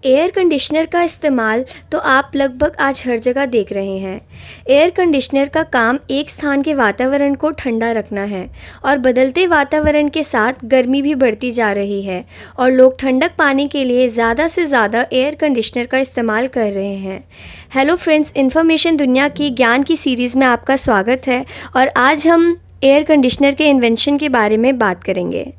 Air conditioner का इस्तेमाल तो आप लगभग आज हर जगह देख रहे हैं। एयर कंडीशनर का काम एक स्थान के वातावरण को ठंडा रखना है और बदलते वातावरण के साथ गर्मी भी बढ़ती जा रही है और लोग ठंडक पाने के लिए ज़्यादा से ज़्यादा एयर कंडीशनर का इस्तेमाल कर रहे हैं। हेलो फ्रेंड्स, इन्फॉर्मेशन दुनिया की ज्ञान की सीरीज़ में आपका स्वागत है और आज हम एयर कंडीशनर के इन्वेंशन के बारे में बात करेंगे।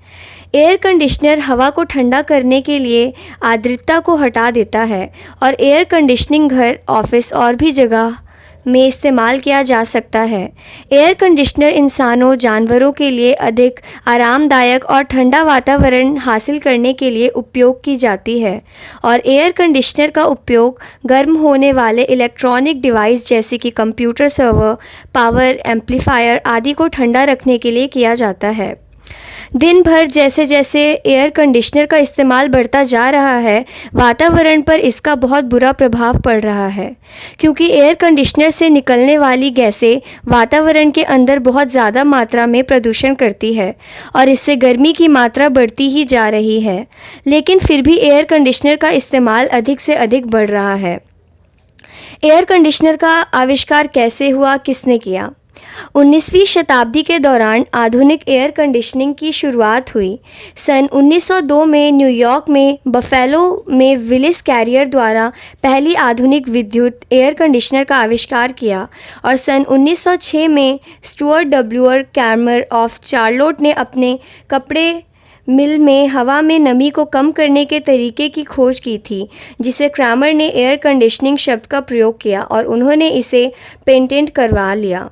एयर कंडीशनर हवा को ठंडा करने के लिए आर्द्रता को हटा देता है और एयर कंडीशनिंग घर, ऑफिस और भी जगह में इस्तेमाल किया जा सकता है। एयर कंडीशनर इंसानों, जानवरों के लिए अधिक आरामदायक और ठंडा वातावरण हासिल करने के लिए उपयोग की जाती है और एयर कंडीशनर का उपयोग गर्म होने वाले इलेक्ट्रॉनिक डिवाइस जैसे कि कंप्यूटर सर्वर, पावर एम्पलीफायर आदि को ठंडा रखने के लिए किया जाता है। दिन भर जैसे जैसे एयर कंडीशनर का इस्तेमाल बढ़ता जा रहा है, वातावरण पर इसका बहुत बुरा प्रभाव पड़ रहा है क्योंकि एयर कंडीशनर से निकलने वाली गैसें वातावरण के अंदर बहुत ज़्यादा मात्रा में प्रदूषण करती है और इससे गर्मी की मात्रा बढ़ती ही जा रही है। लेकिन फिर भी एयर कंडीशनर का इस्तेमाल अधिक से अधिक बढ़ रहा है। एयर कंडीशनर का आविष्कार कैसे हुआ, किसने किया? 19वीं शताब्दी के दौरान आधुनिक एयर कंडीशनिंग की शुरुआत हुई। सन 1902 में न्यूयॉर्क में बफेलो में विलिस कैरियर द्वारा पहली आधुनिक विद्युत एयर कंडीशनर का आविष्कार किया और सन 1906 में Stuart W R Cramer of Charlotte ने अपने कपड़े मिल में हवा में नमी को कम करने के तरीके की खोज की थी, जिसे क्रैमर ने एयर कंडीशनिंग शब्द का प्रयोग किया और उन्होंने इसे पेटेंट करवा लिया।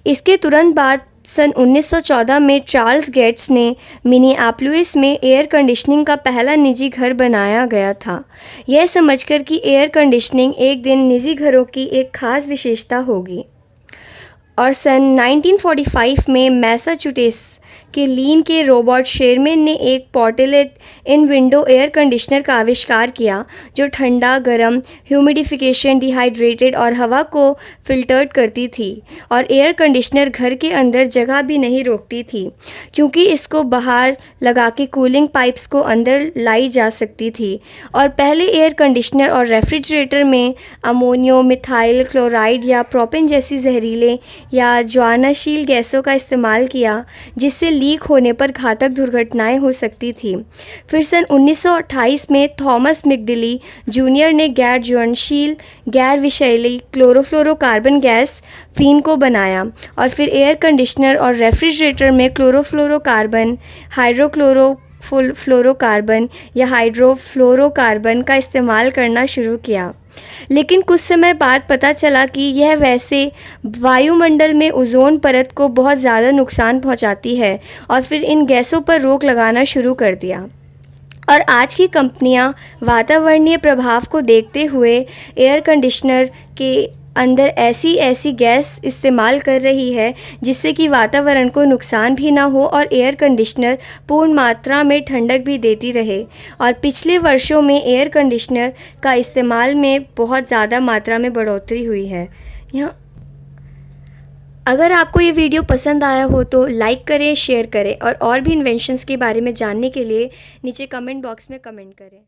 इसके तुरंत बाद सन 1914 में चार्ल्स गेट्स ने मिनियापोलिस में एयर कंडीशनिंग का पहला निजी घर बनाया गया था, यह समझकर कि एयर कंडीशनिंग एक दिन निजी घरों की एक खास विशेषता होगी। और सन 1945 में मैसाचुसेट्स के लीन के रॉबर्ट शेरमैन ने एक पोर्टेबल इन विंडो एयर कंडीशनर का आविष्कार किया जो ठंडा, गर्म, ह्यूमिडिफिकेशन, डिहाइड्रेटेड और हवा को फिल्टर्ड करती थी और एयर कंडीशनर घर के अंदर जगह भी नहीं रोकती थी क्योंकि इसको बाहर लगा के कूलिंग पाइप्स को अंदर लाई जा सकती थी। और पहले एयर कंडीशनर और रेफ्रिजरेटर में अमोनियो, मिथाइल क्लोराइड या प्रोपेन जैसी जहरीले या ज्वालाशील गैसों का इस्तेमाल किया जिससे लीक होने पर घातक दुर्घटनाएं हो सकती थी। फिर सन 1928 में थॉमस मैकगिली जूनियर ने गैर ज्वलनशील, गैर विषैली क्लोरोफ्लोरोकार्बन गैस फिन को बनाया और फिर एयर कंडीशनर और रेफ्रिजरेटर में क्लोरोफ्लोरोकार्बन, हाइड्रोक्लोरोफ्लोरोकार्बन या हाइड्रोफ्लोरोकार्बन का इस्तेमाल करना शुरू किया। लेकिन कुछ समय बाद पता चला कि यह वैसे वायुमंडल में ओजोन परत को बहुत ज़्यादा नुकसान पहुंचाती है और फिर इन गैसों पर रोक लगाना शुरू कर दिया। और आज की कंपनियां वातावरणीय प्रभाव को देखते हुए एयर कंडीशनर के अंदर ऐसी गैस इस्तेमाल कर रही है जिससे कि वातावरण को नुकसान भी ना हो और एयर कंडीशनर पूर्ण मात्रा में ठंडक भी देती रहे। और पिछले वर्षों में एयर कंडीशनर का इस्तेमाल में बहुत ज़्यादा मात्रा में बढ़ोतरी हुई है। यहाँ अगर आपको ये वीडियो पसंद आया हो तो लाइक करें, शेयर करें और भी इन्वेंशंस के बारे में जानने के लिए नीचे कमेंट बॉक्स में कमेंट करें।